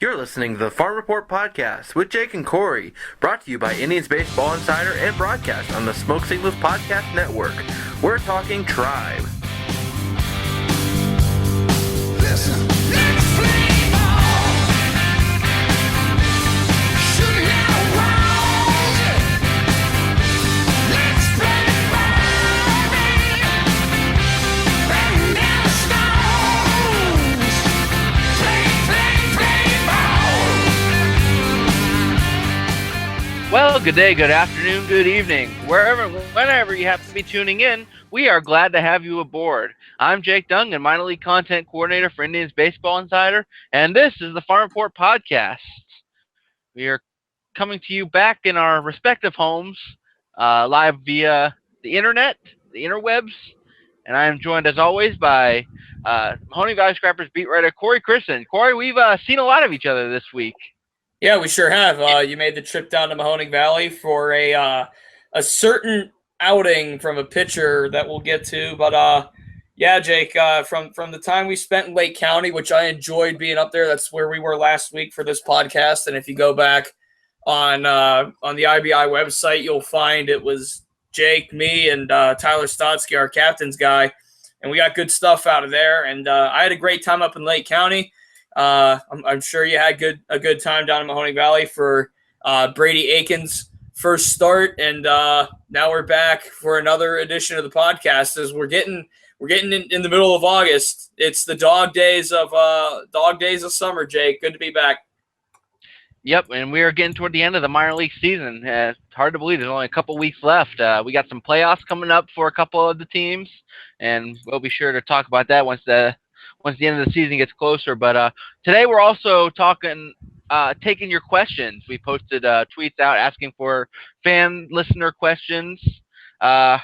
You're listening to the Farm Report Podcast with Jake and Corey, brought to you by Indians Baseball Insider and broadcast on the Smoke Signals Podcast Network. We're talking Tribe. Listen, let's play ball. Shoot me around. Let's play ball, baby. Bang down the stones. Play ball. Well, good day, good afternoon, good evening. Whenever you happen to be tuning in, we are glad to have you aboard. I'm Jake Dungan, minor league content coordinator for Indians Baseball Insider, and this is the Farm Report Podcast. We are coming to you back in our respective homes, live via the internet, the interwebs, and I am joined, as always, by Mahoning Valley Scrappers beat writer Corey Christen. Corey, we've seen a lot of each other this week. Yeah, we sure have. You made the trip down to Mahoning Valley for a certain outing from a pitcher that we'll get to. But yeah, Jake, from the time we spent in Lake County, which I enjoyed being up there, that's where we were last week for this podcast. And if you go back on the IBI website, you'll find it was Jake, me, and Tyler Stotsky, our captain's guy, and we got good stuff out of there. And I had a great time up in Lake County. I'm sure you had a good time down in Mahoning Valley for Brady Aiken's first start, and now we're back for another edition of the podcast. As we're getting in the middle of August. It's the dog days of summer. Jake, good to be back. Yep, and we are getting toward the end of the minor league season. It's hard to believe there's only a couple weeks left. We got some playoffs coming up for a couple of the teams, and we'll be sure to talk about that once the end of the season gets closer. But today we're also taking your questions. We posted tweets out asking for fan listener questions, and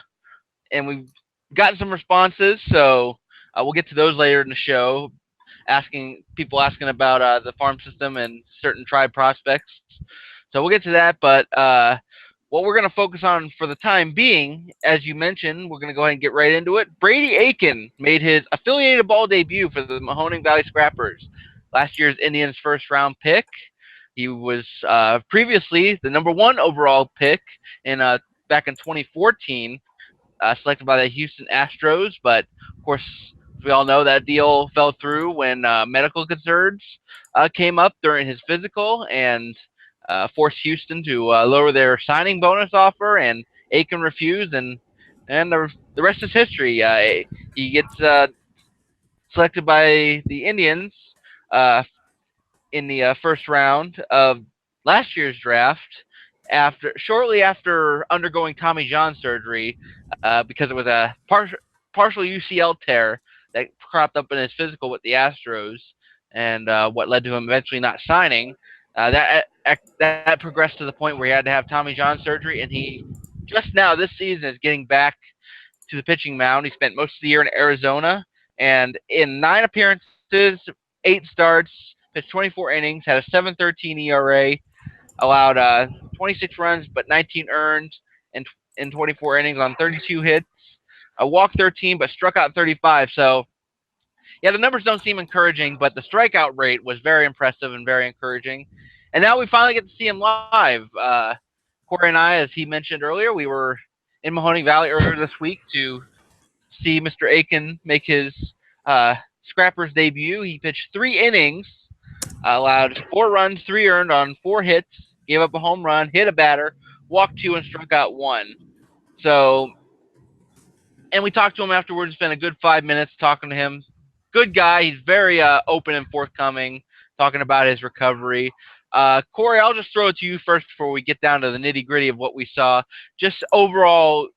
we've gotten some responses. So we'll get to those later in the show. People asking about the farm system and certain tribe prospects. So we'll get to that. But what we're going to focus on for the time being, as you mentioned, we're going to go ahead and get right into it. Brady Aiken made his affiliated ball debut for the Mahoning Valley Scrappers, last year's Indians first-round pick. He was previously the number 1 overall pick back in 2014, selected by the Houston Astros. But, of course, as we all know, that deal fell through when medical concerns came up during his physical and forced Houston to lower their signing bonus offer, and Aiken refused, and the rest is history. He gets selected by the Indians in the first round of last year's draft, shortly after undergoing Tommy John surgery because it was a partial UCL tear that cropped up in his physical with the Astros, and what led to him eventually not signing. That progressed to the point where he had to have Tommy John surgery, and he just now this season is getting back to the pitching mound. He spent most of the year in Arizona, and in 9 appearances, 8 starts, pitched 24 innings, had a 7.13 ERA, allowed 26 runs but 19 earned in 24 innings on 32 hits, walked 13 but struck out 35. So yeah, the numbers don't seem encouraging, but the strikeout rate was very impressive and very encouraging. And now we finally get to see him live. Corey and I, as he mentioned earlier, we were in Mahoning Valley earlier this week to see Mr. Aiken make his Scrappers debut. He pitched 3 innings, allowed 4 runs, 3 earned on 4 hits, gave up a home run, hit a batter, walked 2, and struck out 1. So, and we talked to him afterwards, spent a good 5 minutes talking to him. Good guy. He's very open and forthcoming, talking about his recovery. Corey, I'll just throw it to you first before we get down to the nitty-gritty of what we saw. Just overall,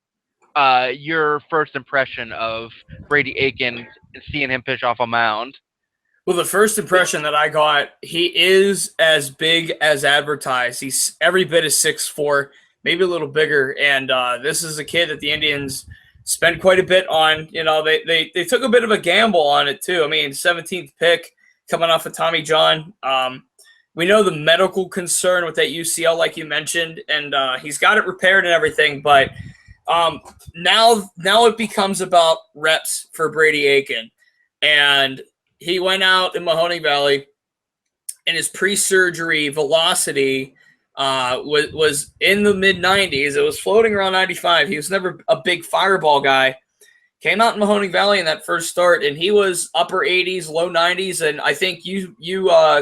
your first impression of Brady Aiken and seeing him pitch off a mound. Well, the first impression that I got, he is as big as advertised. He's every bit of 6'4", maybe a little bigger. And this is a kid that the Indians spent quite a bit on. You know, they took a bit of a gamble on it too. I mean, 17th pick coming off of Tommy John. We know the medical concern with that UCL, like you mentioned, and he's got it repaired and everything. But now it becomes about reps for Brady Aiken. And he went out in Mahoning Valley, and his pre-surgery velocity was in the mid-90s. It was floating around 95. He was never a big fireball guy. Came out in Mahoning Valley in that first start, and he was upper 80s, low 90s, and I think you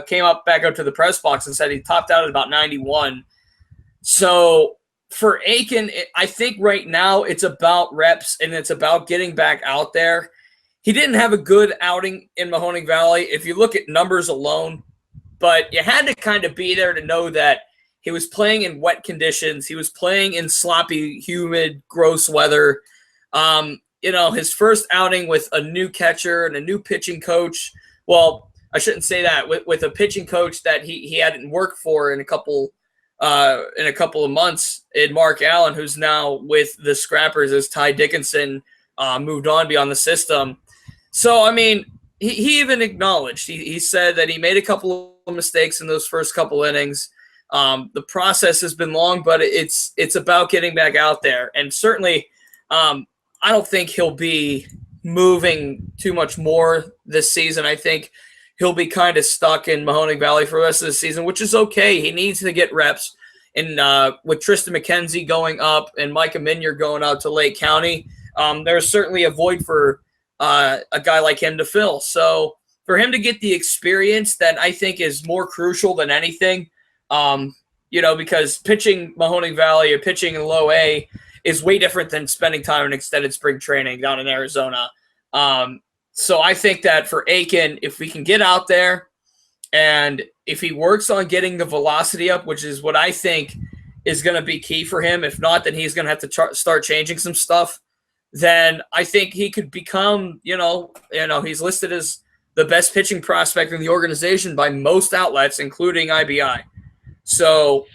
came back up to the press box and said he topped out at about 91. So for Aiken, I think right now it's about reps and it's about getting back out there. He didn't have a good outing in Mahoning Valley if you look at numbers alone, but you had to kind of be there to know that he was playing in wet conditions. He was playing in sloppy, humid, gross weather. His first outing with a new catcher and a new pitching coach. Well, I shouldn't say that. With a pitching coach that he hadn't worked for in a couple of months, in Mark Allen, who's now with the Scrappers as Ty Dickinson moved on beyond the system. So, I mean, he even acknowledged. He said that he made a couple of mistakes in those first couple innings. The process has been long, but it's about getting back out there. And certainly I don't think he'll be moving too much more this season. I think he'll be kind of stuck in Mahoning Valley for the rest of the season, which is okay. He needs to get reps. And with Tristan McKenzie going up and Micah Minyard going out to Lake County, there's certainly a void for a guy like him to fill. So for him to get the experience that I think is more crucial than anything, because pitching Mahoning Valley or pitching in low A is way different than spending time in extended spring training down in Arizona. So I think that for Aiken, if we can get out there and if he works on getting the velocity up, which is what I think is going to be key for him, if not, then he's going to have to start changing some stuff, then I think he could become, he's listed as the best pitching prospect in the organization by most outlets, including IBI. So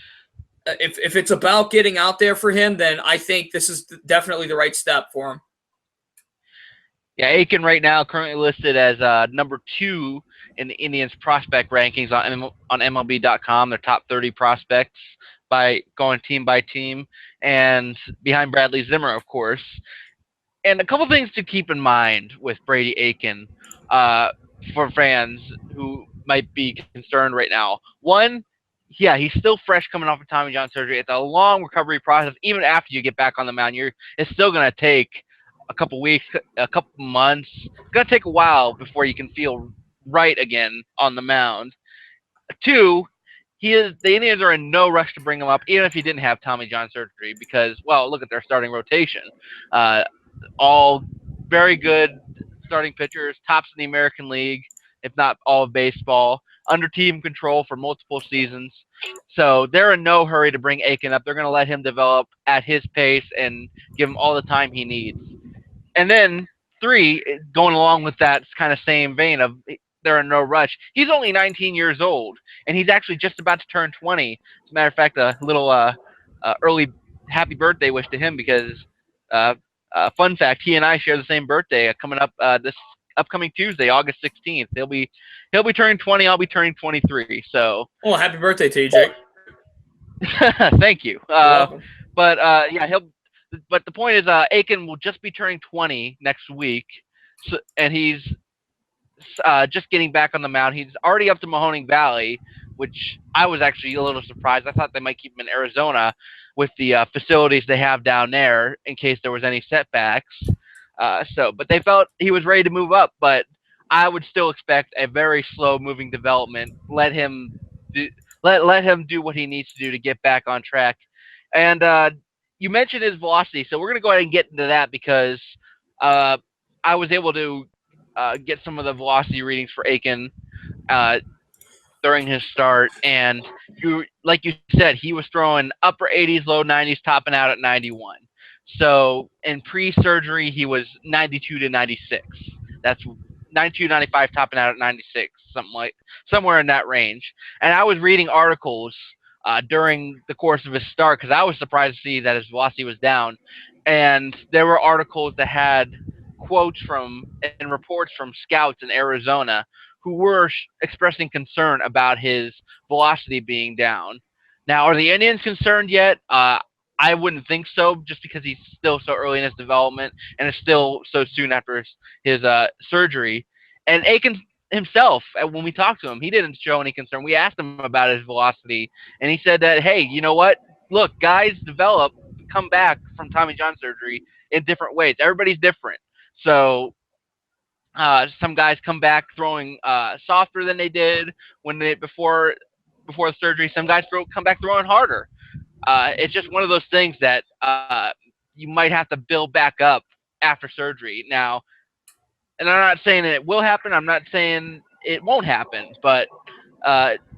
if it's about getting out there for him, then I think this is definitely the right step for him. Yeah, Aiken right now currently listed as number 2 in the Indians prospect rankings on MLB.com. Their top 30 prospects by going team by team, and behind Bradley Zimmer, of course. And a couple things to keep in mind with Brady Aiken for fans who might be concerned right now. One, yeah, he's still fresh coming off of Tommy John surgery. It's a long recovery process. Even after you get back on the mound, it's still going to take a couple weeks, a couple months. It's going to take a while before you can feel right again on the mound. 2, the Indians are in no rush to bring him up, even if he didn't have Tommy John surgery, because, well, look at their starting rotation. All very good starting pitchers, tops in the American League, if not all of baseball, under team control for multiple seasons. So they're in no hurry to bring Aiken up. They're going to let him develop at his pace and give him all the time he needs. And then 3, going along with that kind of same vein of they're in no rush, he's only 19 years old, and he's actually just about to turn 20. As a matter of fact, a little early happy birthday wish to him because, fun fact, he and I share the same birthday coming up this upcoming Tuesday, August 16th. He'll be turning 20. I'll be turning 23. So, well, happy birthday to you, Jake. Thank you. But the point is, Aiken will just be turning 20 next week, and he's just getting back on the mound. He's already up to Mahoning Valley, which I was actually a little surprised. I thought they might keep him in Arizona with the facilities they have down there in case there was any setbacks. But they felt he was ready to move up, but I would still expect a very slow moving development. Let him do what he needs to do to get back on track. And you mentioned his velocity, so we're going to go ahead and get into that because I was able to get some of the velocity readings for Aiken during his start, and like you said, he was throwing upper 80s, low 90s, topping out at 91. So in pre-surgery, he was 92 to 96. That's 92, 95, topping out at 96, somewhere in that range. And I was reading articles during the course of his start because I was surprised to see that his velocity was down. And there were articles that had quotes from and reports from scouts in Arizona who were expressing concern about his velocity being down. Now, are the Indians concerned yet? I wouldn't think so, just because he's still so early in his development and it's still so soon after his surgery. And Aiken himself, when we talked to him, he didn't show any concern. We asked him about his velocity, and he said that, hey, you know what? Look, guys come back from Tommy John surgery in different ways. Everybody's different. So some guys come back throwing softer than they did before the surgery. Some guys come back throwing harder. It's just one of those things that you might have to build back up after surgery. Now, and I'm not saying it will happen. I'm not saying it won't happen, but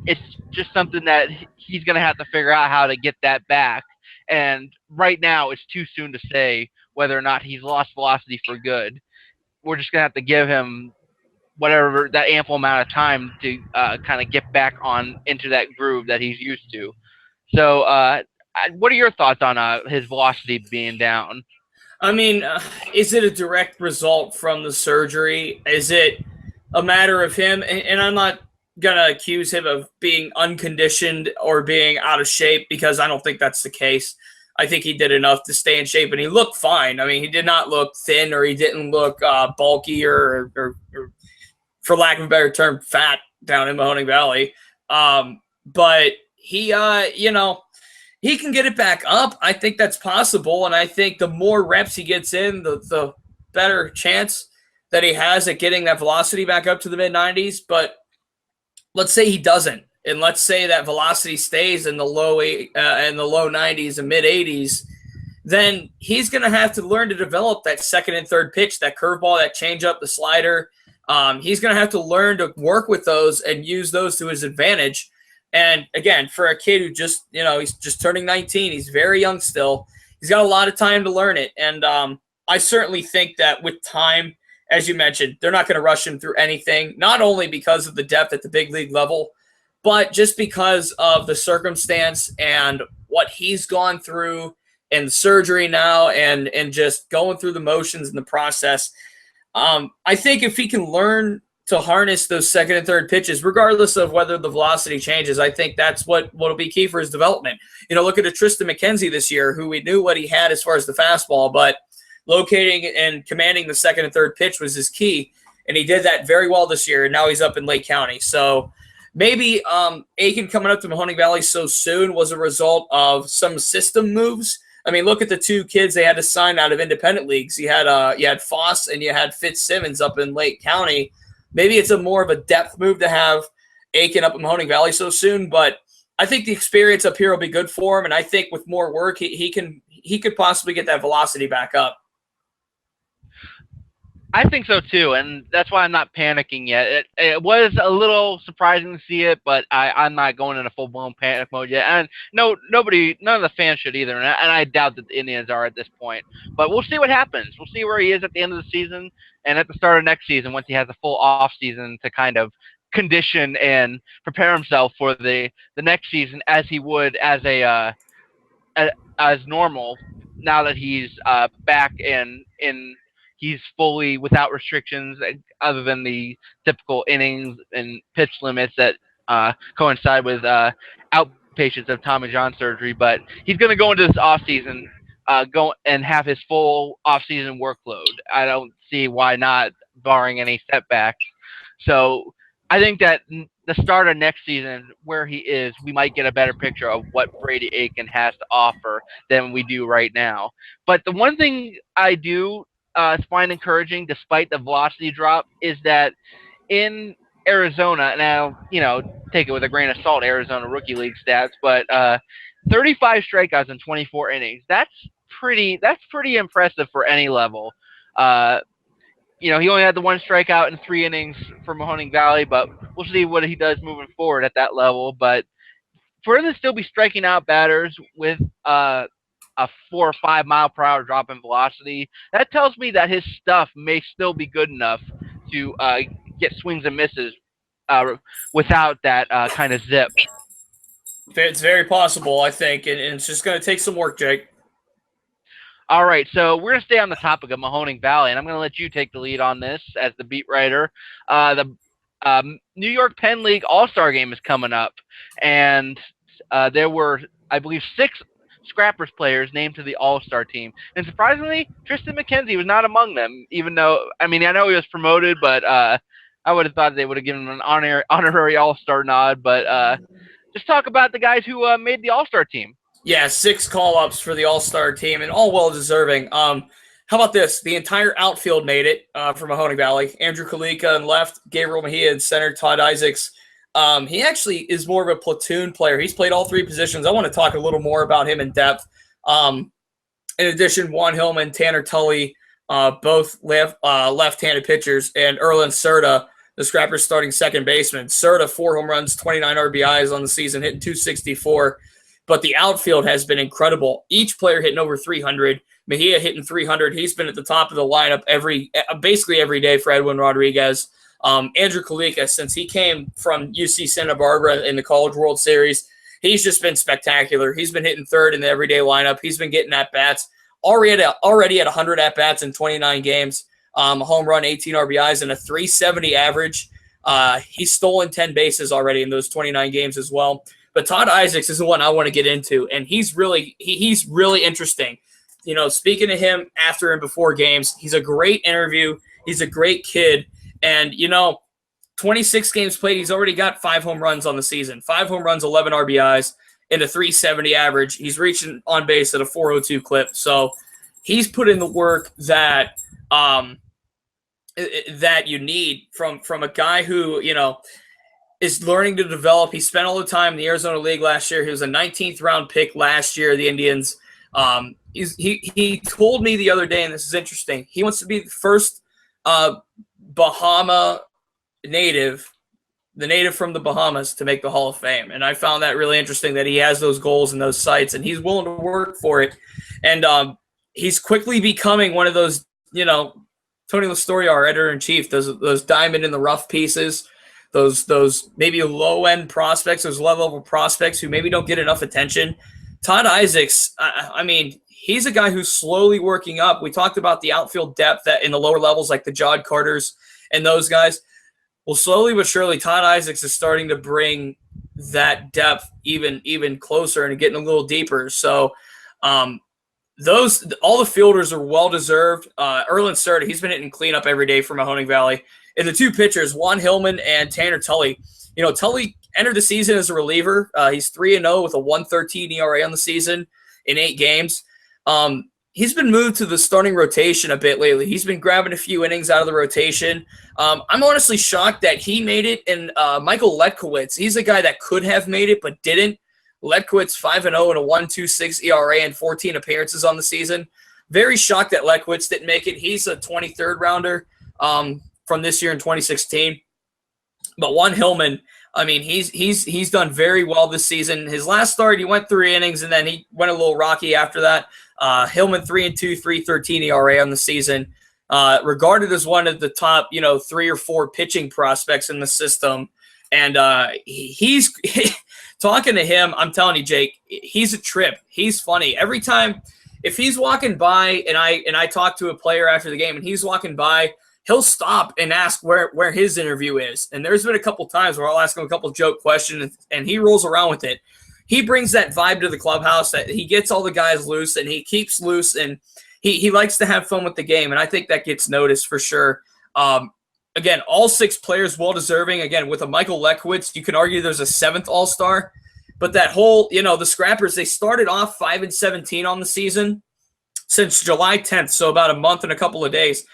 it's just something that he's going to have to figure out how to get that back. And right now, it's too soon to say whether or not he's lost velocity for good. We're just going to have to give him whatever that ample amount of time to kind of get back on into that groove that he's used to. So, what are your thoughts on his velocity being down? I mean, is it a direct result from the surgery? Is it a matter of him? And I'm not going to accuse him of being unconditioned or being out of shape, because I don't think that's the case. I think he did enough to stay in shape, and he looked fine. I mean, he did not look thin, or he didn't look bulky or, for lack of a better term, fat down in Mahoning Valley. But he, he can get it back up. I think that's possible, and I think the more reps he gets in, the better chance that he has at getting that velocity back up to the mid-90s. But let's say he doesn't, and let's say that velocity stays in the low 90s and mid-80s, then he's going to have to learn to develop that second and third pitch, that curveball, that changeup, the slider. He's going to have to learn to work with those and use those to his advantage. And again, for a kid who just, he's just turning 19, he's very young still. He's got a lot of time to learn it. And I certainly think that with time, as you mentioned, they're not going to rush him through anything, not only because of the depth at the big league level, but just because of the circumstance and what he's gone through and surgery now and just going through the motions and the process. I think if he can learn to harness those second and third pitches, regardless of whether the velocity changes, I think that's what will be key for his development. Look at a Tristan McKenzie this year, who we knew what he had as far as the fastball, but locating and commanding the second and third pitch was his key, and he did that very well this year, and now he's up in Lake County. So maybe Aiken coming up to Mahoning Valley so soon was a result of some system moves. I mean, look at the two kids they had to sign out of independent leagues. You had Foss and you had Fitzsimmons up in Lake County. Maybe it's a more of a depth move to have Aiken up in Mahoning Valley so soon, but I think the experience up here will be good for him, and I think with more work, he could possibly get that velocity back up. I think so too, and that's why I'm not panicking yet. It was a little surprising to see it, but I'm not going in a full-blown panic mode yet. And none of the fans should either, and I doubt that the Indians are at this point. But we'll see what happens. We'll see where he is at the end of the season and at the start of next season, once he has a full off season to kind of condition and prepare himself for the next season as he would as normal, now that he's back in he's fully without restrictions other than the typical innings and pitch limits that coincide with outpatients of Tommy John surgery. But he's going to go into this offseason go and have his full offseason workload. I don't see why not, barring any setbacks. So I think that the start of next season, where he is, we might get a better picture of what Brady Aiken has to offer than we do right now. But the one thing I do find encouraging, despite the velocity drop, is that in Arizona, now, take it with a grain of salt, Arizona Rookie League stats, but 35 strikeouts in 24 innings. That's pretty impressive for any level. He only had the one strikeout in 3 innings for Mahoning Valley, but we'll see what he does moving forward at that level. But for him to still be striking out batters with a 4 or 5 mile per hour drop in velocity, that tells me that his stuff may still be good enough to get swings and misses without that kind of zip. It's very possible, I think, and it's just going to take some work, Jake. All right, so we're going to stay on the topic of Mahoning Valley, and I'm going to let you take the lead on this as the beat writer. The New York Penn League All-Star Game is coming up, and there were, I believe, 6 Scrappers players named to the All-Star team. And surprisingly, Tristan McKenzie was not among them, even though, I know he was promoted, but I would have thought they would have given him an honorary All-Star nod, but just talk about the guys who made the All-Star team. Yeah, 6 call-ups for the All-Star team, and all well-deserving. How about this? The entire outfield made it from Mahoning Valley. Andrew Kalika in left, Gabriel Mejia in center, Todd Isaacs. He actually is more of a platoon player. He's played all 3 positions. I want to talk a little more about him in depth. In addition, Juan Hillman, Tanner Tully, both left-handed pitchers, and Erlen Serta, the Scrappers starting second baseman. Serta, 4 home runs, 29 RBIs on the season, hitting .264. But the outfield has been incredible. Each player hitting over 300. Mejia hitting 300. He's been at the top of the lineup basically every day for Edwin Rodriguez. Andrew Kalika, since he came from UC Santa Barbara in the College World Series, he's just been spectacular. He's been hitting third in the everyday lineup. He's been getting at-bats. Already at 100 at-bats in 29 games. A home run, 18 RBIs, and a .370 average. He's stolen 10 bases already in those 29 games as well. But Todd Isaacs is the one I want to get into, and he's really interesting. You know, speaking to him after and before games, he's a great interview. He's a great kid. And, 26 games played, he's already got 5 home runs on the season. 5 home runs, 11 RBIs, and a .370 average. He's reaching on base at a .402 clip. So he's put in the work that that you need from a guy who, is learning to develop. He spent all the time in the Arizona League last year. He was a 19th round pick last year, the Indians. He told me the other day, and this is interesting, he wants to be the first Bahama native, the native from the Bahamas, to make the Hall of Fame. And I found that really interesting that he has those goals and those sights, and he's willing to work for it. And he's quickly becoming one of those, Tony Lastoria, our editor-in-chief, those diamond in the rough pieces, those maybe low-end prospects, those low-level prospects who maybe don't get enough attention. Todd Isaacs, he's a guy who's slowly working up. We talked about the outfield depth that in the lower levels, like the Jod Carters and those guys. Well, slowly but surely, Todd Isaacs is starting to bring that depth even closer and getting a little deeper. So all the fielders are well-deserved. Erlen Serta, he's been hitting cleanup every day for Mahoning Valley. And the 2 pitchers, Juan Hillman and Tanner Tully. Tully entered the season as a reliever. He's 3-0 with a 1.13 ERA on the season in 8 games. He's been moved to the starting rotation a bit lately. He's been grabbing a few innings out of the rotation. I'm honestly shocked that he made it. And Michael Letkowitz, he's a guy that could have made it but didn't. Letkowitz 5-0 and a 1.26 ERA and 14 appearances on the season. Very shocked that Letkowitz didn't make it. He's a 23rd rounder from this year in 2016. But Juan Hillman, he's done very well this season. His last start, he went 3 innings, and then he went a little rocky after that. Hillman 3-2, 3.13 ERA on the season. Regarded as one of the top, 3 or 4 pitching prospects in the system. And he's talking to him, I'm telling you, Jake, he's a trip. He's funny. Every time, if he's walking by and I talk to a player after the game and he's walking by, he'll stop and ask where his interview is. And there's been a couple times where I'll ask him a couple joke questions, and he rolls around with it. He brings that vibe to the clubhouse that he gets all the guys loose, and he keeps loose, and he likes to have fun with the game, and I think that gets noticed for sure. Again, all 6 players well-deserving. Again, with a Michael Letkowitz, you can argue there's a 7th All-Star. But that whole, the Scrappers, they started off 5-17 on the season since July 10th, so about a month and a couple of days.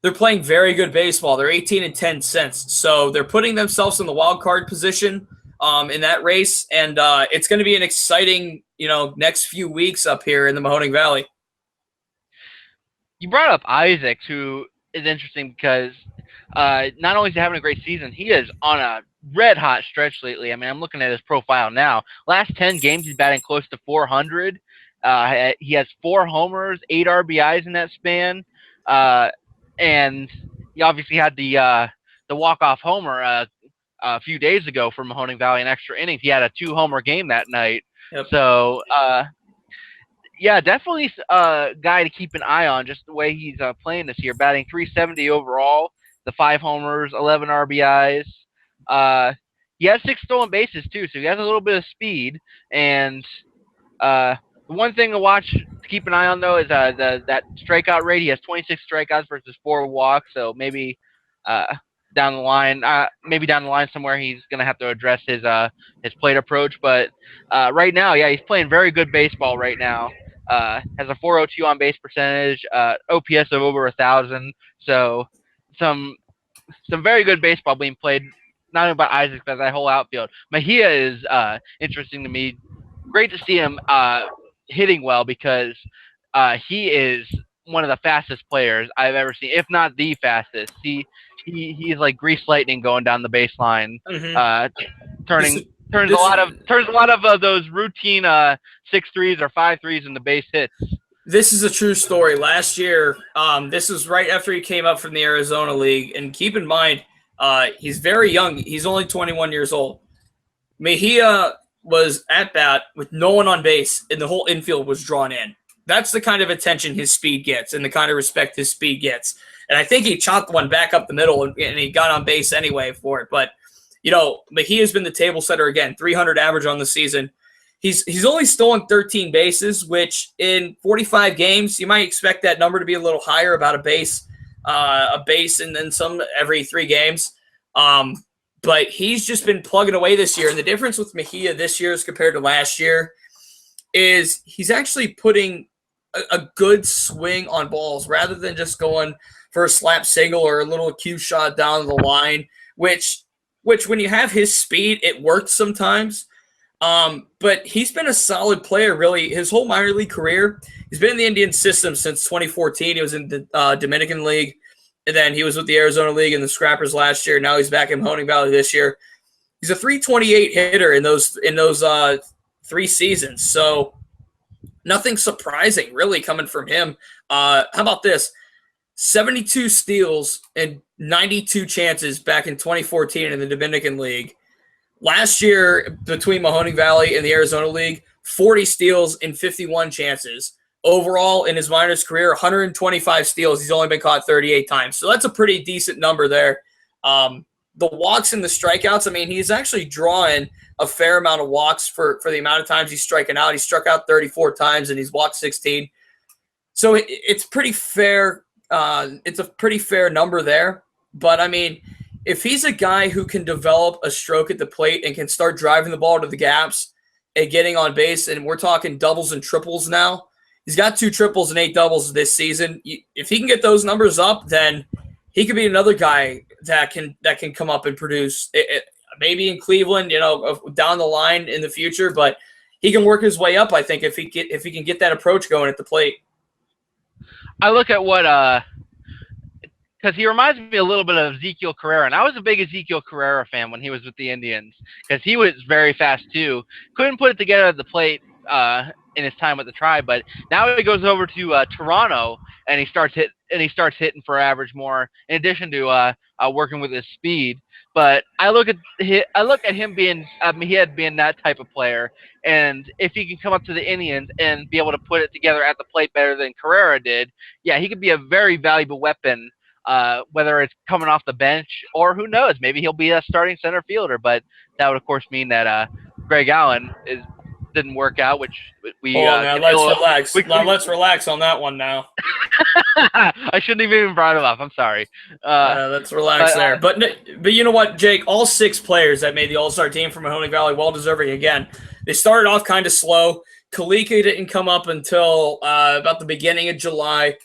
They're playing very good baseball. They're 18-10 since. So they're putting themselves in the wild card position in that race. And it's going to be an exciting, next few weeks up here in the Mahoning Valley. You brought up Isaacs, who is interesting because not only is he having a great season, he is on a red-hot stretch lately. I'm looking at his profile now. Last 10 games, he's batting close to 400. He has 4 homers, 8 RBIs in that span. And he obviously had the walk-off homer a few days ago for Mahoning Valley in extra innings. He had a 2-homer game that night. Yep. So, definitely a guy to keep an eye on, just the way he's playing this year, batting .370 overall, the 5 homers, 11 RBIs. He has 6 stolen bases, too, so he has a little bit of speed. And the one thing to watch, to keep an eye on, though, is that strikeout rate. He has 26 strikeouts versus 4 walks, so maybe down the line. Maybe down the line somewhere he's going to have to address his plate approach. But right now, yeah, he's playing very good baseball right now. Has a 402 on base percentage, OPS of over 1,000. So some very good baseball being played, not only by Isaac, but that whole outfield. Mejia is interesting to me. Great to see him hitting well because he is one of the fastest players I've ever seen, if not the fastest. He's like grease lightning going down the baseline, turns a lot of those routine 6-3s or 5-3s into base hits. This is a true story. Last year, this was right after he came up from the Arizona League. And keep in mind, he's very young. He's only 21 years old. Mejia was at bat with no one on base, and the whole infield was drawn in. That's the kind of attention his speed gets and the kind of respect his speed gets. And I think he chopped one back up the middle, and he got on base anyway for it. But, Mejia's been the table setter again, 300 average on the season. He's only stolen 13 bases, which in 45 games, you might expect that number to be a little higher, about a base and then some every 3 games. But he's just been plugging away this year. And the difference with Mejia this year as compared to last year is he's actually putting a good swing on balls rather than just going for a slap single or a little cue shot down the line, which when you have his speed, it works sometimes. But he's been a solid player, really, his whole minor league career. He's been in the Indian system since 2014. He was in the Dominican League, and then he was with the Arizona League and the Scrappers last year. Now he's back in Mahoning Valley this year. He's a 328 hitter in those 3 seasons. So nothing surprising, really, coming from him. How about this? 72 steals and 92 chances back in 2014 in the Dominican League. Last year, between Mahoning Valley and the Arizona League, 40 steals and 51 chances. Overall, in his minors career, 125 steals. He's only been caught 38 times. So that's a pretty decent number there. The walks and the strikeouts, I mean, he's actually drawing a fair amount of walks for the amount of times he's striking out. He struck out 34 times and he's walked 16. So it's pretty fair. It's a pretty fair number there. But, I mean, if he's a guy who can develop a stroke at the plate and can start driving the ball to the gaps and getting on base, and we're talking doubles and triples now, he's got 2 triples and 8 doubles this season. If he can get those numbers up, then he could be another guy that can come up and produce. Maybe in Cleveland, down the line in the future, but he can work his way up. I think if he can get that approach going at the plate. I look at what because he reminds me a little bit of Ezekiel Carrera, and I was a big Ezekiel Carrera fan when he was with the Indians because he was very fast too. Couldn't put it together at the plate in his time with the Tribe, but now he goes over to Toronto and he starts hitting for average more. In addition to working with his speed, but I look at him being being that type of player, and if he can come up to the Indians and be able to put it together at the plate better than Carrera did, yeah, he could be a very valuable weapon. Whether it's coming off the bench or who knows, maybe he'll be a starting center fielder. But that would, of course, mean that Greg Allen didn't work out, which we. Let's relax. Let's relax on that one now. I shouldn't have even brought him up. I'm sorry. Let's relax there. But you know what, Jake? All 6 players that made the All-Star team from Mahoning Valley, well deserving again. They started off kind of slow. Kalika didn't come up until about the beginning of July.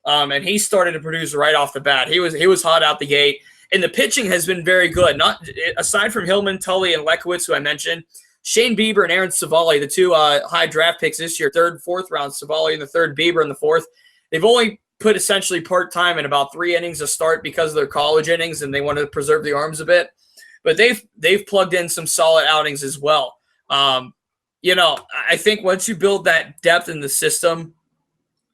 And he started to produce right off the bat. He was hot out the gate, and the pitching has been very good. Not aside from Hillman, Tully, and Lekowitz, who I mentioned, Shane Bieber and Aaron Savali, the 2 high draft picks this year, 3rd, 4th round, Savali in the 3rd, Bieber in the 4th. They've only put essentially part time in about 3 innings to start because of their college innings, and they wanted to preserve the arms a bit. But they've plugged in some solid outings as well. I think once you build that depth in the system,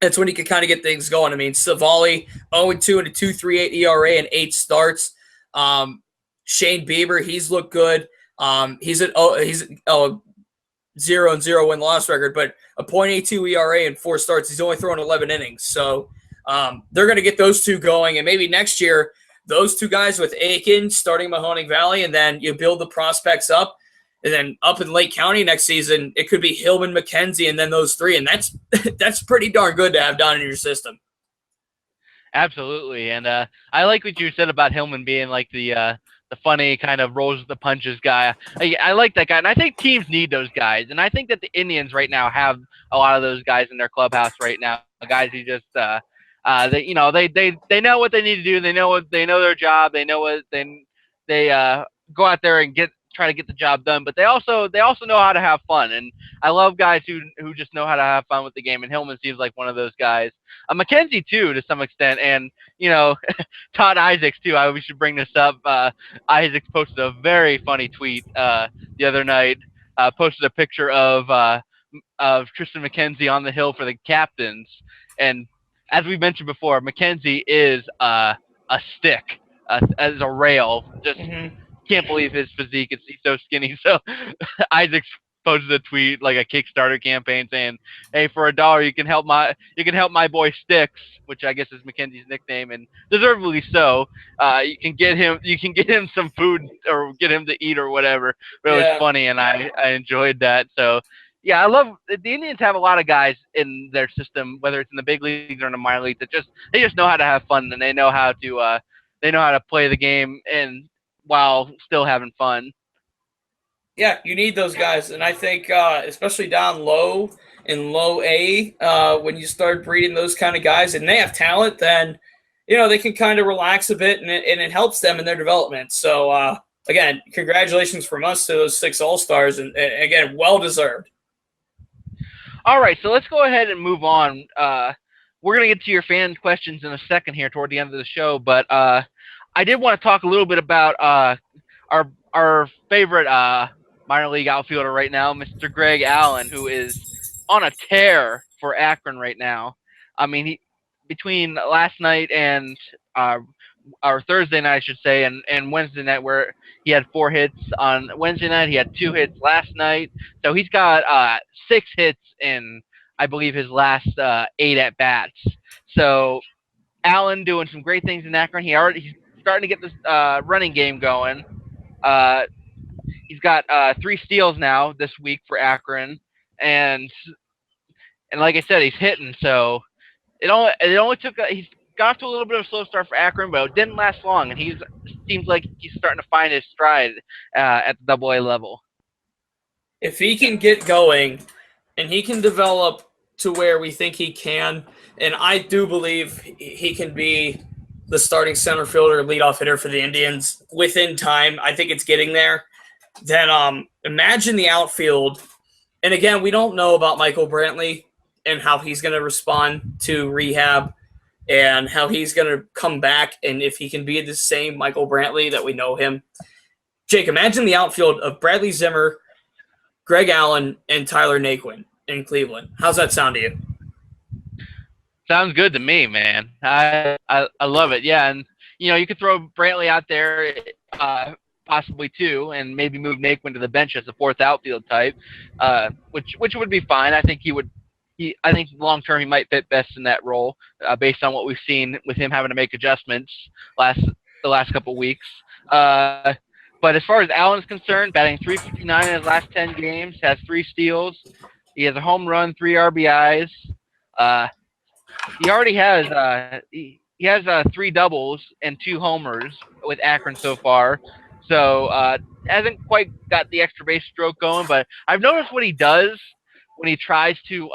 that's when you can kind of get things going. I mean, Savali, 0-2 and a 2.38 ERA and 8 starts. Shane Bieber, he's looked good. He's 0-0 win-loss record, but a .82 ERA and 4 starts. He's only thrown 11 innings. So they're going to get those 2 going. And maybe next year, those 2 guys with Aiken starting Mahoning Valley, and then you build the prospects up. And then up in Lake County next season, it could be Hillman, McKenzie, and then those 3. And that's pretty darn good to have down in your system. Absolutely, and I like what you said about Hillman being like the funny kind of rolls with the punches guy. I like that guy, and I think teams need those guys. And I think that the Indians right now have a lot of those guys in their clubhouse right now. Guys who just they know what they need to do. They know their job. They know what they go out there and try to get the job done. But they also know how to have fun. And I love guys who just know how to have fun with the game. And Hillman seems like one of those guys. McKenzie too, to some extent, and Todd Isaacs too. We should bring this up. Isaacs posted a very funny tweet the other night. Posted a picture of Tristan McKenzie on the hill for the captains, and as we mentioned before, McKenzie is a stick, as a rail. Just can't believe his physique. He's so skinny. So Isaacs posted a tweet, like a Kickstarter campaign, saying, "Hey, for $1, you can help my boy Sticks," which I guess is Mackenzie's nickname, and deservedly so. You can get him some food or get him to eat or whatever. But it was funny, and I enjoyed that. So yeah, I love the Indians have a lot of guys in their system, whether it's in the big leagues or in the minor leagues, that they just know how to have fun, and they know how to play the game and while still having fun. Yeah, you need those guys, and I think especially down low in low A, when you start breeding those kind of guys, and they have talent, then they can kind of relax a bit, and it helps them in their development. So again, congratulations from us to those 6 All-Stars, and again, well deserved. All right, so let's go ahead and move on. We're going to get to your fan questions in a second here toward the end of the show, but I did want to talk a little bit about our favorite minor league outfielder right now, Mr. Greg Allen, who is on a tear for Akron right now. I mean, between last night and our Thursday night, I should say, and Wednesday night, where he had 4 hits on Wednesday night, he had 2 hits last night. So he's got 6 hits in, I believe, his last 8 at bats. So Allen doing some great things in Akron. He's starting to get this running game going. He's got 3 steals now this week for Akron, and like I said, he's hitting. So it only took he's got off to a little bit of a slow start for Akron, but it didn't last long, and seems like he's starting to find his stride at the AA level. If he can get going and he can develop to where we think he can, and I do believe he can be the starting center fielder, leadoff hitter for the Indians within time, I think it's getting there. Then imagine the outfield. And again, we don't know about Michael Brantley and how he's going to respond to rehab and how he's going to come back, and if he can be the same Michael Brantley that we know him. Jake, imagine the outfield of Bradley Zimmer, Greg Allen, and Tyler Naquin in Cleveland. How's that sound to you? Sounds good to me, man. I love it. Yeah, and you could throw Brantley out there possibly too, and maybe move Naquin to the bench as a 4th outfield type, which would be fine. I think I think long term he might fit best in that role, based on what we've seen with him having to make adjustments the last couple of weeks. But as far as Allen's concerned, batting .359 in his last 10 games, has 3 steals. He has a home run, 3 RBIs. He already has he has 3 doubles and 2 homers with Akron so far. So hasn't quite got the extra base stroke going, but I've noticed what he does when he tries to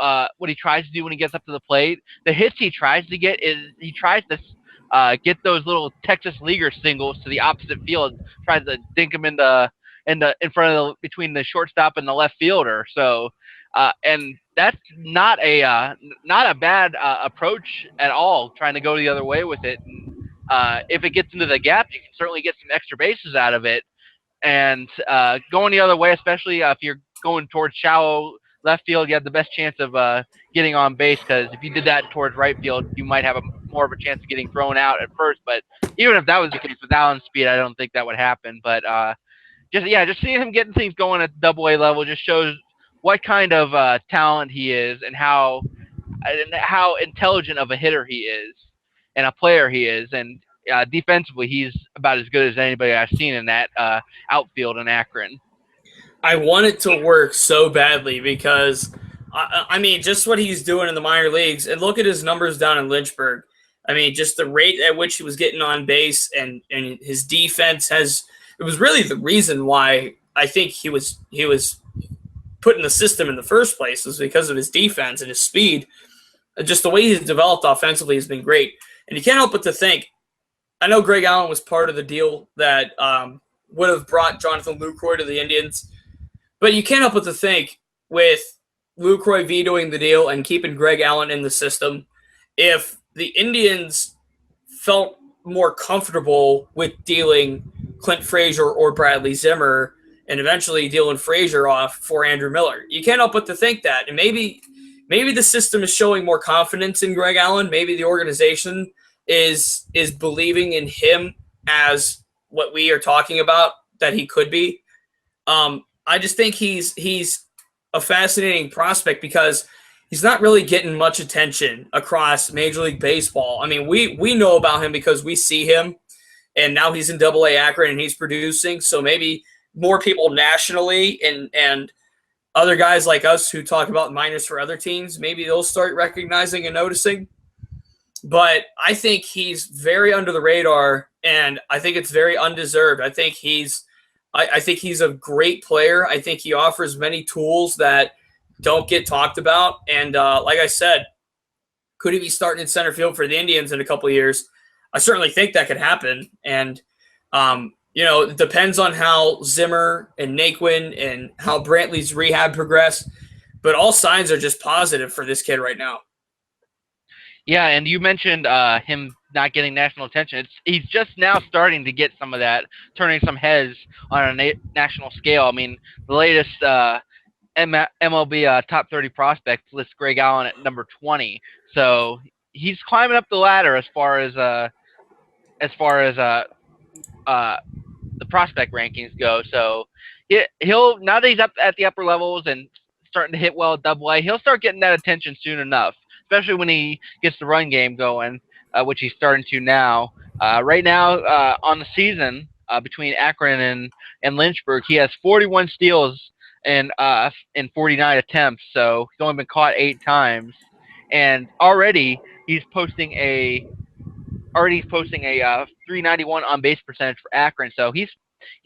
do when he gets up to the plate. The hits he tries to get is he tries to get those little Texas leaguer singles to the opposite field, tries to dink them in front of between the shortstop and the left fielder. So and that's not a bad approach at all, trying to go the other way with it. And, if it gets into the gap, you can certainly get some extra bases out of it. And going the other way, especially if you're going towards shallow left field, you have the best chance of getting on base, because if you did that towards right field, you might have more of a chance of getting thrown out at first. But even if that was the case with Allen's speed, I don't think that would happen. But just seeing him getting things going at the AA level just shows what kind of talent he is, and how intelligent of a hitter he is and a player he is. And defensively, he's about as good as anybody I've seen in that outfield in Akron. I want it to work so badly, because, I mean, just what he's doing in the minor leagues, and look at his numbers down in Lynchburg. I mean, just the rate at which he was getting on base and his defense it was really the reason why I think he was put in the system in the first place, was because of his defense and his speed. Just the way he's developed offensively has been great. And you can't help but to think, I know Greg Allen was part of the deal that would have brought Jonathan Lucroy to the Indians, but you can't help but to think, with Lucroy vetoing the deal and keeping Greg Allen in the system, if the Indians felt more comfortable with dealing Clint Frazier or Bradley Zimmer and eventually dealing Frazier off for Andrew Miller. You can't help but to think that. And maybe the system is showing more confidence in Greg Allen. Maybe the organization is believing in him as what we are talking about that he could be. I just think he's a fascinating prospect because he's not really getting much attention across Major League Baseball. I mean, we know about him because we see him, and now he's in Double-A Akron and he's producing. So maybe more people nationally and other guys like us who talk about minors for other teams, maybe they'll start recognizing and noticing. But I think he's very under the radar, and I think it's very undeserved. I think he's a great player. I think he offers many tools that don't get talked about. And like I said, could he be starting in center field for the Indians in a couple of years? I certainly think that could happen. And, it depends on how Zimmer and Naquin and how Brantley's rehab progress. But all signs are just positive for this kid right now. Yeah, and you mentioned him not getting national attention. He's just now starting to get some of that, turning some heads on a national scale. I mean, the latest MLB top 30 prospects lists Greg Allen at number 20. So he's climbing up the ladder as far as the prospect rankings go. So he'll now that he's up at the upper levels and starting to hit well at Double-A, he'll start getting that attention soon enough, especially when he gets the run game going, which he's starting to now. Right now, on the season, between Akron and Lynchburg, he has 41 steals in 49 attempts. So he's only been caught 8 times, and already he's posting a 391 on base percentage for Akron. So he's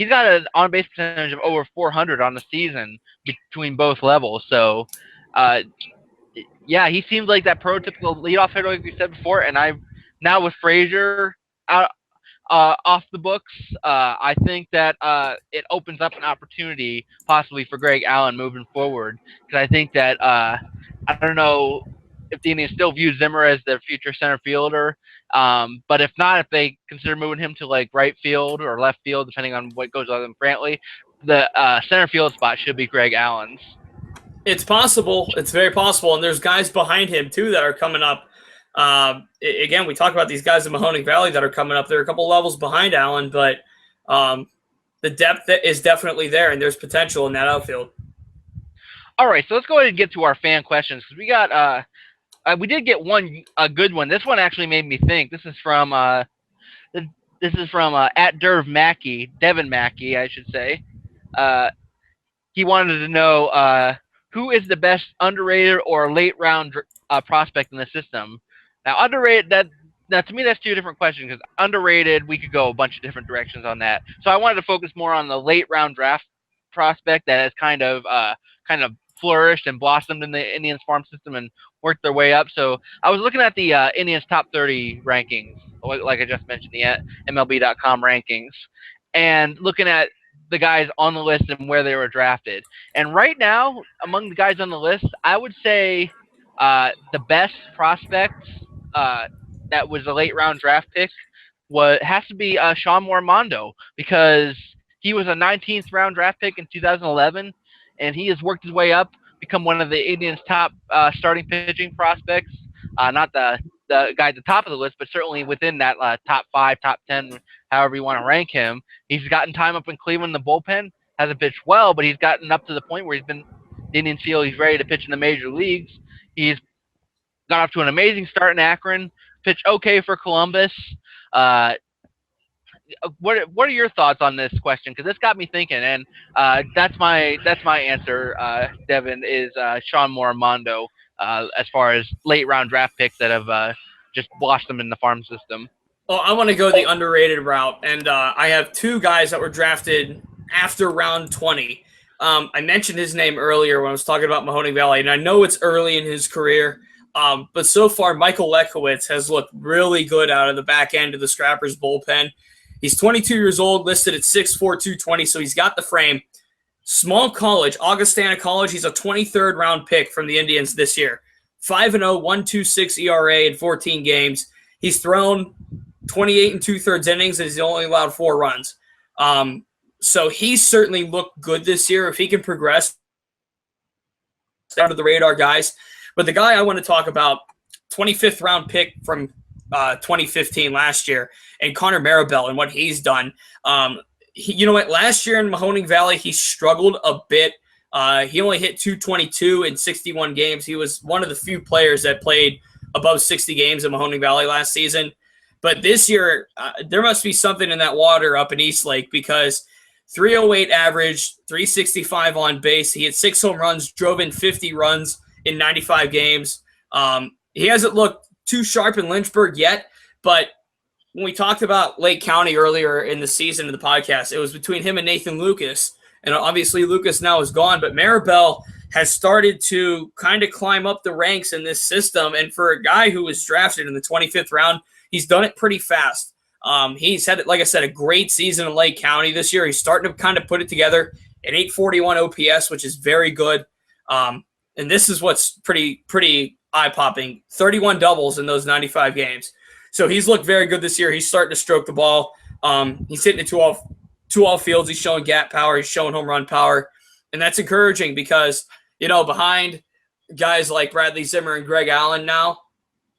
got an on base percentage of over 400 on the season between both levels. So yeah, he seems like that prototypical leadoff hitter, like we said before. And now with Frazier out off the books, I think that it opens up an opportunity possibly for Greg Allen moving forward. Because I think that I don't know if the Indians still view Zimmer as their future center fielder, but if not, if they consider moving him to like right field or left field, depending on what goes on in Brantley, the center field spot should be Greg Allen's. It's possible. It's very possible. And there's guys behind him, too, that are coming up. Again, we talk about these guys in Mahoning Valley that are coming up. They're a couple levels behind Allen, but the depth is definitely there, and there's potential in that outfield. All right, so let's go ahead and get to our fan questions. We got we did get a good one. This one actually made me think. This is from at Derv Mackey, Devin Mackey, I should say. He wanted to know who is the best underrated or late round prospect in the system. Now, underrated, to me, that's two different questions, because underrated, we could go a bunch of different directions on that. So I wanted to focus more on the late round draft prospect that has kind of flourished and blossomed in the Indians farm system and worked their way up. So I was looking at the Indians top 30 rankings, like I just mentioned, the MLB.com rankings, and looking at the guys on the list and where they were drafted. And right now, among the guys on the list, I would say the best prospect that was a late round draft pick has to be Sean Mormondo, because he was a 19th round draft pick in 2011, and he has worked his way up, become one of the Indians' top starting pitching prospects. Not the guy at the top of the list, but certainly within that top 5, top 10, however you want to rank him. He's gotten time up in Cleveland in the bullpen, hasn't pitched well, but he's gotten up to the point where the Indians feel he's ready to pitch in the major leagues. He's got off to an amazing start in Akron, pitched okay for Columbus. What are your thoughts on this question? Because this got me thinking, and that's my answer. Devin, is Sean Mormondo, as far as late round draft picks that have just blossom in the farm system. Oh, I want to go the underrated route, and I have two guys that were drafted after round 20. I mentioned his name earlier when I was talking about Mahoning Valley, and I know it's early in his career, but so far Michael Lekowitz has looked really good out of the back end of the Scrappers bullpen. He's 22 years old, listed at 6'4", 220, so he's got the frame. Small college, Augustana College, he's a 23rd round pick from the Indians this year. 5-0, 1.26 ERA in 14 games. He's thrown 28 and 2/3 innings, and he's only allowed 4 runs. So he's certainly looked good this year. If he can progress, under the radar guys. But the guy I want to talk about, 25th round pick from 2015 last year, and Connor Maribel and what he's done. You know what? Last year in Mahoning Valley, he struggled a bit. He only hit 222 in 61 games. He was one of the few players that played above 60 games in Mahoning Valley last season. But this year, there must be something in that water up in Eastlake, because 308 average, 365 on base. He had 6 home runs, drove in 50 runs in 95 games. He hasn't looked too sharp in Lynchburg yet, but when we talked about Lake County earlier in the season of the podcast, it was between him and Nathan Lucas. And obviously Lucas now is gone, but Maribel has started to kind of climb up the ranks in this system. And for a guy who was drafted in the 25th round, he's done it pretty fast. He's had, like I said, a great season in Lake County this year. He's starting to kind of put it together, an 841 OPS, which is very good. And this is what's pretty eye-popping, 31 doubles in those 95 games. So he's looked very good this year. He's starting to stroke the ball. He's hitting it to all fields. He's showing gap power. He's showing home run power. And that's encouraging because, behind guys like Bradley Zimmer and Greg Allen now,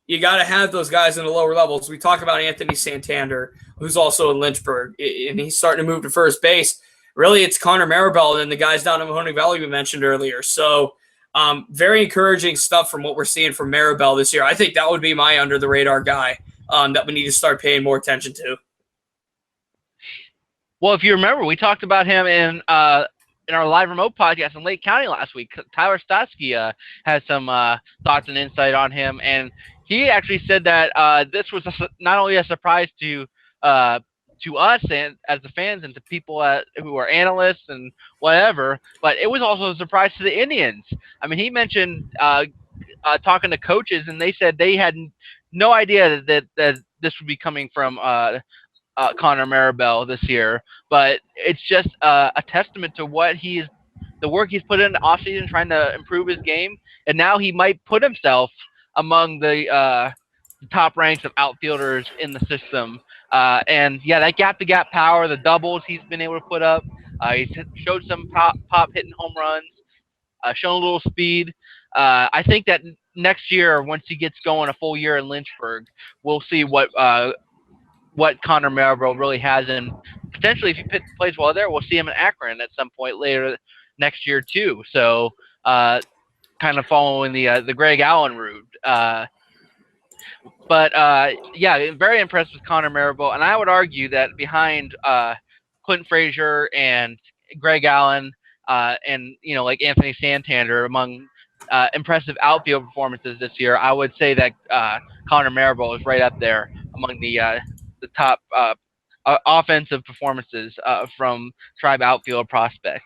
you got to have those guys in the lower levels. We talk about Anthony Santander, who's also in Lynchburg, and he's starting to move to first base. Really, it's Connor Maribel and the guys down in Mahoning Valley we mentioned earlier. So very encouraging stuff from what we're seeing from Maribel this year. I think that would be my under-the-radar guy that we need to start paying more attention to. Well, if you remember, we talked about him in our live remote podcast in Lake County last week. Tyler Stotsky had some thoughts and insight on him, and he actually said that this was not only a surprise to us and as the fans and to people who are analysts and whatever, but it was also a surprise to the Indians. I mean, he mentioned talking to coaches, and they said they had no idea that this would be coming from Connor Maribel this year, but it's just a testament to the work he's put in the offseason trying to improve his game, and now he might put himself among the top ranks of outfielders in the system. And yeah, that gap-to-gap power, the doubles he's been able to put up, he's showed some pop hitting home runs, shown a little speed. I think that next year, once he gets going a full year in Lynchburg, we'll see what Connor Maribel really has, and potentially if he plays well there, we'll see him in Akron at some point later next year too. So kind of following the Greg Allen route. But yeah, very impressed with Connor Maribel, and I would argue that behind Clint Frazier and Greg Allen and like Anthony Santander among impressive outfield performances this year, I would say that Connor Maribel is right up there among the top offensive performances from Tribe outfield prospects.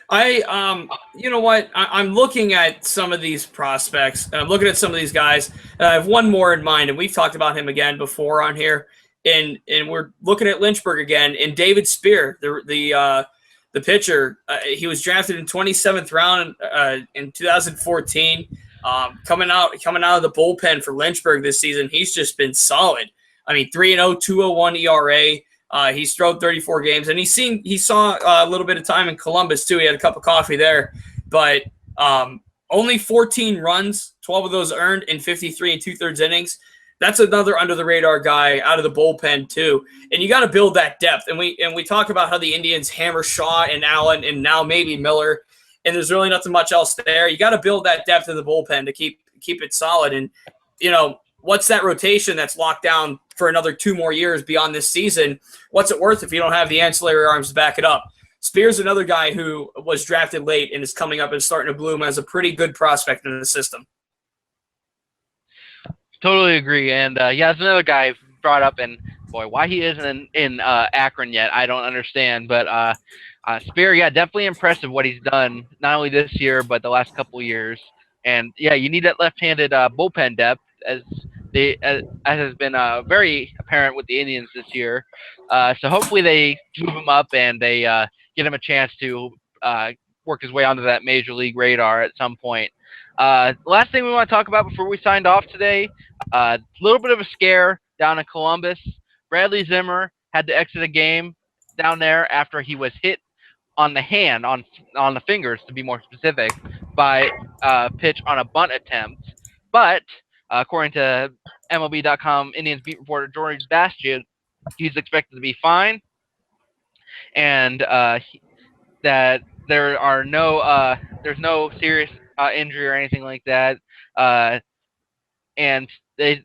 You know what? I'm looking at some of these prospects, and I'm looking at some of these guys, and I have one more in mind, and we've talked about him again before on here, and we're looking at Lynchburg again, and David Spear, the pitcher, he was drafted in 27th round in 2014, coming out of the bullpen for Lynchburg this season. He's just been solid. I mean, 3-0, 2.01 ERA. He's thrown 34 games, and he saw a little bit of time in Columbus too. He had a cup of coffee there, but only 14 runs, 12 of those earned in 53 and 2/3 innings. That's another under the radar guy out of the bullpen too. And you got to build that depth. And we talk about how the Indians hammer Shaw and Allen and now maybe Miller, and there's really nothing much else there. You got to build that depth in the bullpen to keep it solid. And what's that rotation that's locked down for another 2 more years beyond this season? What's it worth if you don't have the ancillary arms to back it up? Spear's another guy who was drafted late and is coming up and starting to bloom as a pretty good prospect in the system. Totally agree. And yeah, there's another guy brought up, and boy, why he isn't in Akron yet, I don't understand. But Spear, yeah, definitely impressive what he's done, not only this year but the last couple years. And yeah, you need that left-handed bullpen depth, as has been very apparent with the Indians this year. So hopefully they move him up and they get him a chance to work his way onto that major league radar at some point. Last thing we want to talk about before we signed off today, a little bit of a scare down in Columbus. Bradley Zimmer had to exit a game down there after he was hit on the hand, on the fingers to be more specific, by a pitch on a bunt attempt. But according to MLB.com Indians beat reporter George Bastian, he's expected to be fine, and that there's no serious injury or anything like that. And they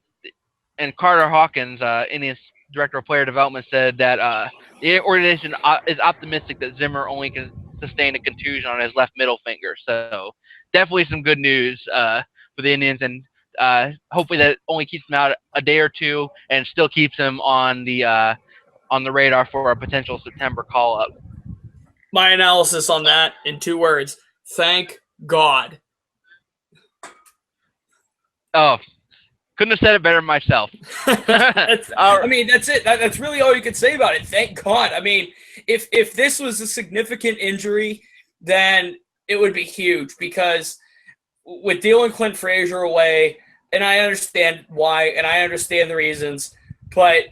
and Carter Hawkins, Indians director of player development, said that the organization is optimistic that Zimmer only can sustain a contusion on his left middle finger. So definitely some good news for the Indians, and hopefully that only keeps him out a day or two and still keeps him on the radar for a potential September call up. My analysis on that in 2 words: thank God. Oh, couldn't have said it better myself. I mean, that's it. That's really all you could say about it. Thank God. I mean, if this was a significant injury, then it would be huge, because with dealing Clint Frazier away, and I understand why, and I understand the reasons, but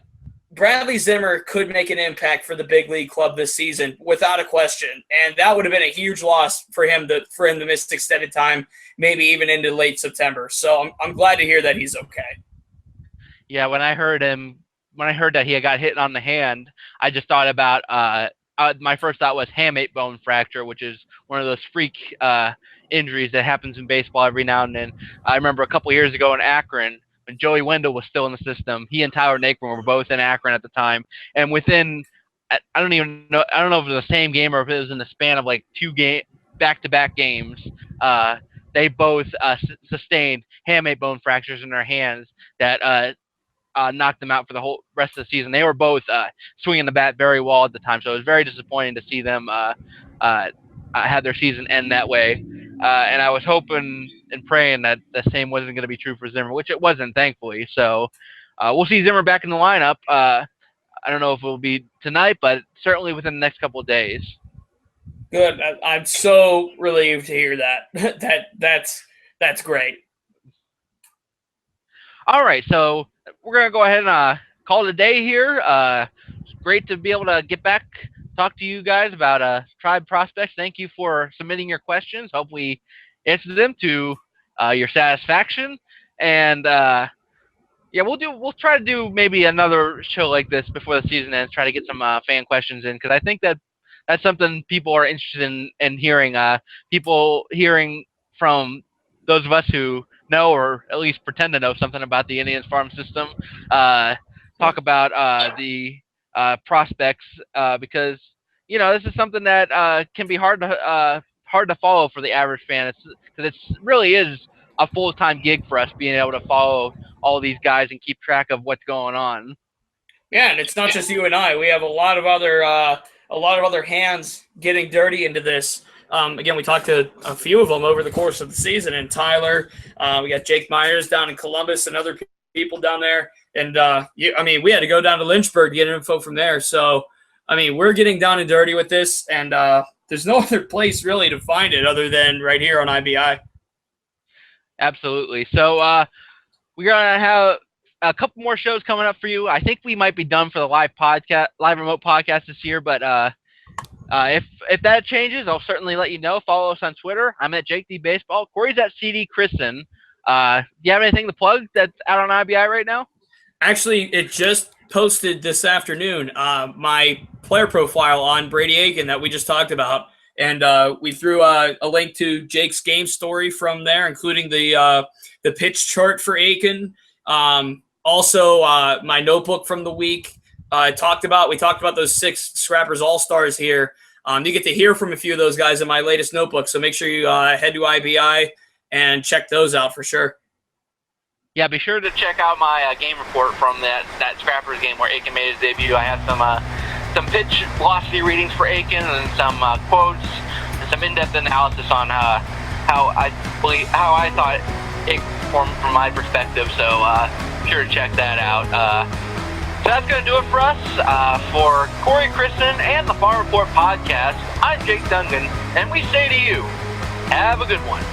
Bradley Zimmer could make an impact for the big league club this season without a question, and that would have been a huge loss for him to miss extended time, maybe even into late September. So I'm glad to hear that he's okay. Yeah, when I heard that he had got hit on the hand, I just thought about my first thought was hamate bone fracture, which is one of those freak injuries that happens in baseball every now and then. I remember a couple years ago in Akron, when Joey Wendell was still in the system, he and Tyler Naquin were both in Akron at the time, and within I don't know if it was the same game or if it was in the span of like 2 back-to-back games, they both sustained hamate bone fractures in their hands that knocked them out for the whole rest of the season. They were both swinging the bat very well at the time, so it was very disappointing to see them have their season end that way. And I was hoping and praying that the same wasn't going to be true for Zimmer, which it wasn't, thankfully. So we'll see Zimmer back in the lineup. I don't know if it will be tonight, but certainly within the next couple of days. Good. I'm so relieved to hear that. That's great. All right, so we're going to go ahead and call it a day here. It's great to be able to get back, talk to you guys about Tribe prospects. Thank you for submitting your questions. Hope we answered them to your satisfaction. And yeah, we'll try to do maybe another show like this before the season ends. Try to get some fan questions in, because I think that's something people are interested in hearing. People hearing from those of us who know, or at least pretend to know, something about the Indians farm system. Talk about the prospects, because this is something that can be hard to follow for the average fan. Because it really is a full-time gig for us, being able to follow all these guys and keep track of what's going on. Yeah, and it's not just you and I. We have a lot of other hands getting dirty into this. Again, we talked to a few of them over the course of the season, and Tyler, we got Jake Myers down in Columbus and other people down there. And, we had to go down to Lynchburg to get info from there. So, we're getting down and dirty with this, and there's no other place really to find it other than right here on IBI. Absolutely. So we're going to have a couple more shows coming up for you. I think we might be done for the live remote podcast this year, but if that changes, I'll certainly let you know. Follow us on Twitter. I'm at Jake D Baseball. Corey's at CD Christen. Do you have anything to plug that's out on IBI right now? Actually, it just posted this afternoon, my player profile on Brady Aiken that we just talked about. And we threw a link to Jake's game story from there, including the pitch chart for Aiken. Also, my notebook from the week. We talked about those 6 Scrappers All-Stars here. You get to hear from a few of those guys in my latest notebook, so make sure you head to IBI and check those out for sure. Yeah, be sure to check out my game report from that Scrappers game where Aiken made his debut. I have some pitch velocity readings for Aiken and some quotes and some in-depth analysis on how I thought it performed from my perspective. So be sure to check that out. So that's going to do it for us. For Corey Kristen and the Farm Report Podcast, I'm Jake Dungan, and we say to you, have a good one.